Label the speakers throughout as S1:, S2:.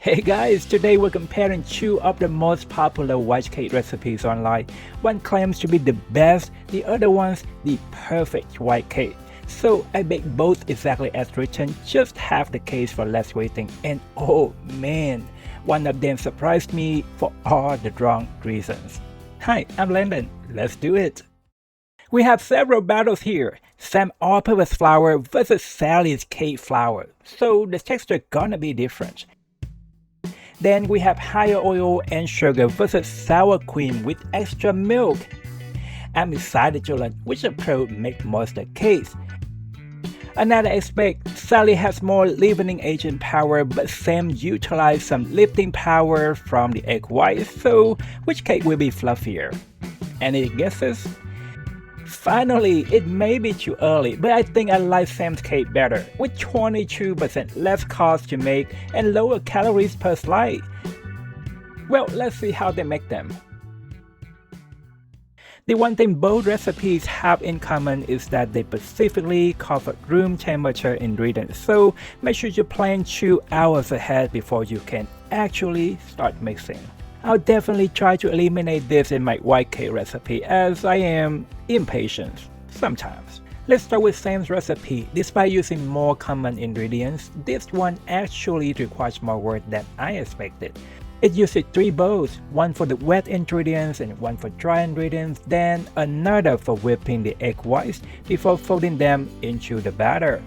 S1: Hey guys, today we're comparing two of the most popular white cake recipes online. One claims to be the best, the other one's the perfect white cake. So I baked both exactly as written, just half the case for less waiting, and oh man, one of them surprised me for all the wrong reasons. Hi, I'm Landon, let's do it! We have several battles here. Sam all-purpose flour versus Sally's cake flour, so the texture gonna be different. Then we have higher oil and sugar versus sour cream with extra milk. I'm excited to learn which approach makes moister cakes. Another aspect, Sally has more leavening agent power, but Sam utilized some lifting power from the egg white, so which cake will be fluffier? Any guesses? Finally, it may be too early, but I think I like Sam's cake better, with 22% less cost to make and lower calories per slice. Well, let's see how they make them. The one thing both recipes have in common is that they specifically cover room temperature ingredients, so make sure you plan 2 hours ahead before you can actually start mixing. I'll definitely try to eliminate this in my white cake recipe as I am impatient sometimes. Let's start with Sam's recipe. Despite using more common ingredients, this one actually requires more work than I expected. It uses 3 bowls, one for the wet ingredients and one for dry ingredients, then another for whipping the egg whites before folding them into the batter.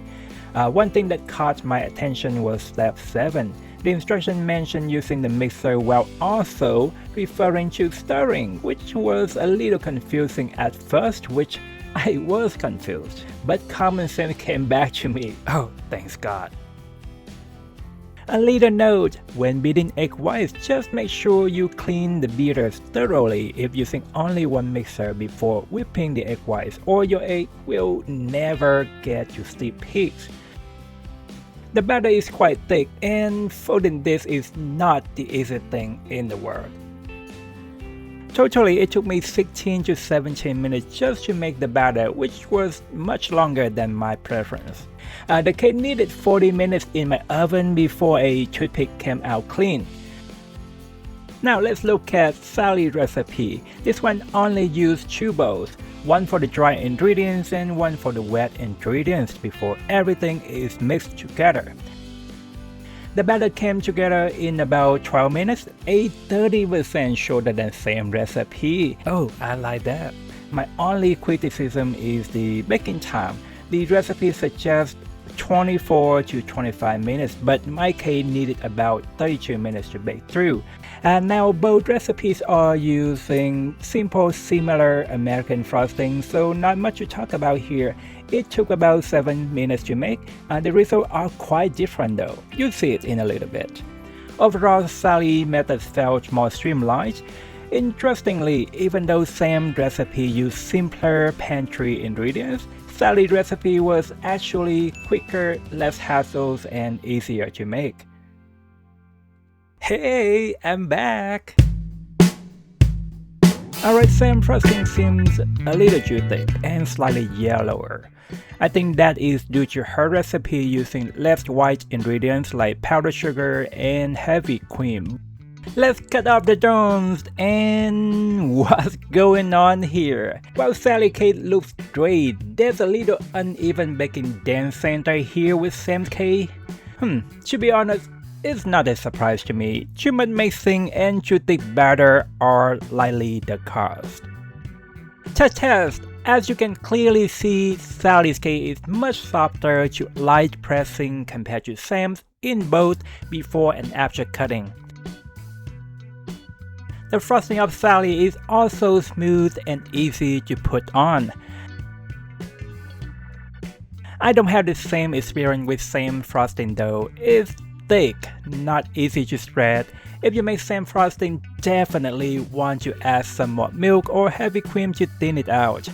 S1: One thing that caught my attention was step 7. The instruction mentioned using the mixer while also referring to stirring, which was a little confusing at first, which I was confused. But common sense came back to me. Oh, thanks God. A little note, when beating egg whites, just make sure you clean the beaters thoroughly if using only one mixer before whipping the egg whites, or your egg will never get to steep peaks. The batter is quite thick, and folding this is not the easiest thing in the world. Totally, it took me 16 to 17 minutes just to make the batter, which was much longer than my preference. The cake needed 40 minutes in my oven before a toothpick came out clean. Now let's look at Sally's recipe. This one only used 2 bowls, one for the dry ingredients and one for the wet ingredients before everything is mixed together. The batter came together in about 12 minutes, a 30% shorter than Sam's recipe. Oh, I like that. My only criticism is the baking time. The recipe suggests 24 to 25 minutes, but my cake needed about 32 minutes to bake through. And now both recipes are using simple, similar American frosting, so not much to talk about here. It took about 7 minutes to make, and the results are quite different though. You'll see it in a little bit. Overall, Sally's method felt more streamlined. Interestingly, even though Sam's recipe used simpler pantry ingredients, Sally's recipe was actually quicker, less hassles, and easier to make. Hey, I'm back! Alright, Sam's frosting seems a little too thick and slightly yellower. I think that is due to her recipe using less white ingredients like powdered sugar and heavy cream. Let's cut off the drones, and what's going on here? While Sally's cake looks great, there's a little uneven baking dance center here with Sam's cake. To be honest, it's not a surprise to me. Too much mixing and too thick batter are likely the cause. Test! As you can clearly see, Sally's cake is much softer to light pressing compared to Sam's in both before and after cutting. The frosting of Sally is also smooth and easy to put on. I don't have the same experience with Sam's frosting though. It's thick, not easy to spread. If you make Sam's frosting, definitely want to add some more milk or heavy cream to thin it out.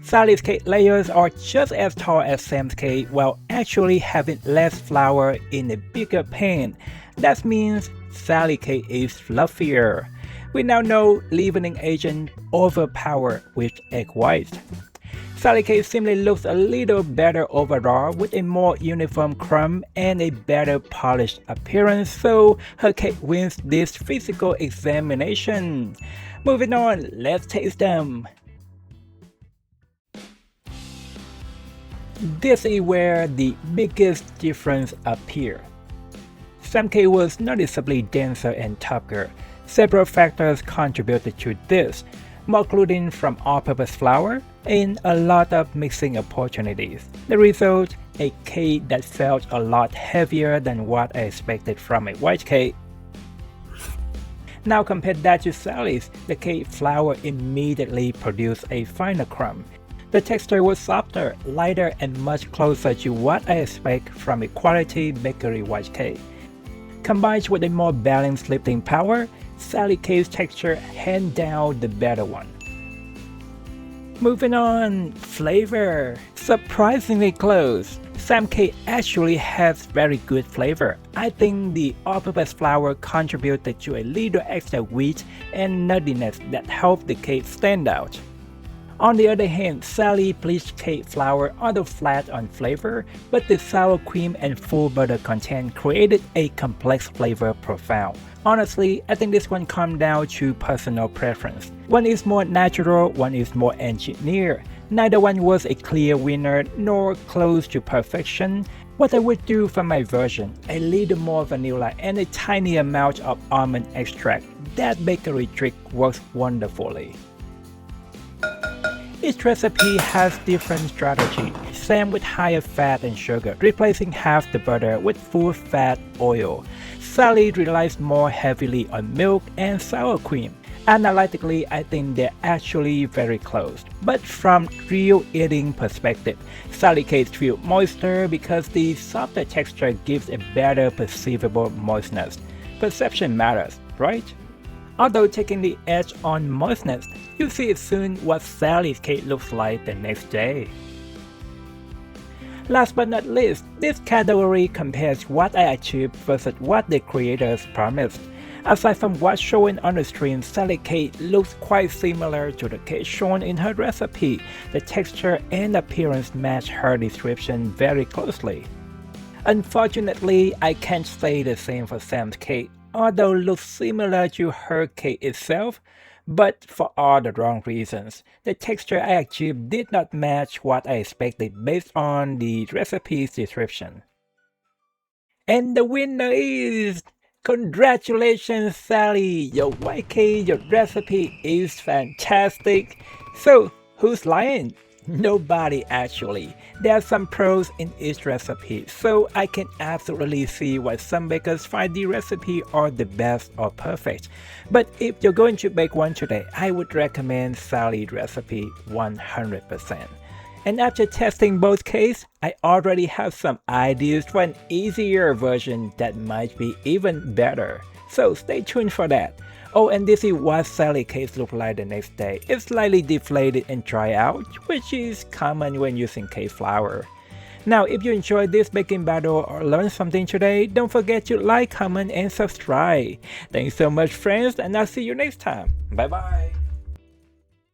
S1: Sally's cake layers are just as tall as Sam's cake while actually having less flour in a bigger pan. That means Sally's cake is fluffier. We now know leavening agent overpower with egg whites. Sally cake simply looks a little better overall with a more uniform crumb and a better polished appearance, so her cake wins this physical examination. Moving on, let's taste them. This is where the biggest difference appears. Sam cake was noticeably denser and tougher. Several factors contributed to this: more gluten from all-purpose flour, and a lot of mixing opportunities. The result, a cake that felt a lot heavier than what I expected from a white cake. Now compare that to Sally's, the cake flour immediately produced a finer crumb. The texture was softer, lighter, and much closer to what I expect from a quality bakery white cake. Combined with a more balanced lifting power, Sally cake's texture hands down the better one. Moving on, flavor. Surprisingly close. Sam cake actually has very good flavor. I think the all-purpose flour contributed to a little extra wheat and nuttiness that helped the cake stand out. On the other hand, Sally bleached cake flour although flat on flavor, but the sour cream and full butter content created a complex flavor profile. Honestly, I think this one comes down to personal preference. One is more natural, one is more engineered. Neither one was a clear winner nor close to perfection. What I would do for my version, a little more vanilla and a tiny amount of almond extract. That bakery trick works wonderfully. Each recipe has different strategy. Sam with higher fat and sugar, replacing half the butter with full fat oil. Sally relies more heavily on milk and sour cream. Analytically, I think they're actually very close. But from real eating perspective, Sally cakes feel moister because the softer texture gives a better perceivable moistness. Perception matters, right? Although taking the edge on moistness, you'll see soon what Sally's cake looks like the next day. Last but not least, this category compares what I achieved versus what the creators promised. Aside from what's shown on the screen, Sally cake looks quite similar to the cake shown in her recipe. The texture and appearance match her description very closely. Unfortunately, I can't say the same for Sam's cake, although looks similar to her cake itself, but for all the wrong reasons. The texture I achieved did not match what I expected based on the recipe's description. And the winner is... Congratulations, Sally! Your white cake, your recipe is fantastic. So, who's lying? Nobody actually. There are some pros in each recipe, so I can absolutely see why some bakers find the recipe are the best or perfect. But if you're going to bake one today, I would recommend Sally's recipe 100%. And after testing both cakes, I already have some ideas for an easier version that might be even better. So stay tuned for that. Oh, and this is what Sally cakes look like the next day. It's slightly deflated and dry out, which is common when using cake flour. Now, if you enjoyed this baking battle or learned something today, don't forget to like, comment, and subscribe. Thanks so much, friends, and I'll see you next time. Bye bye.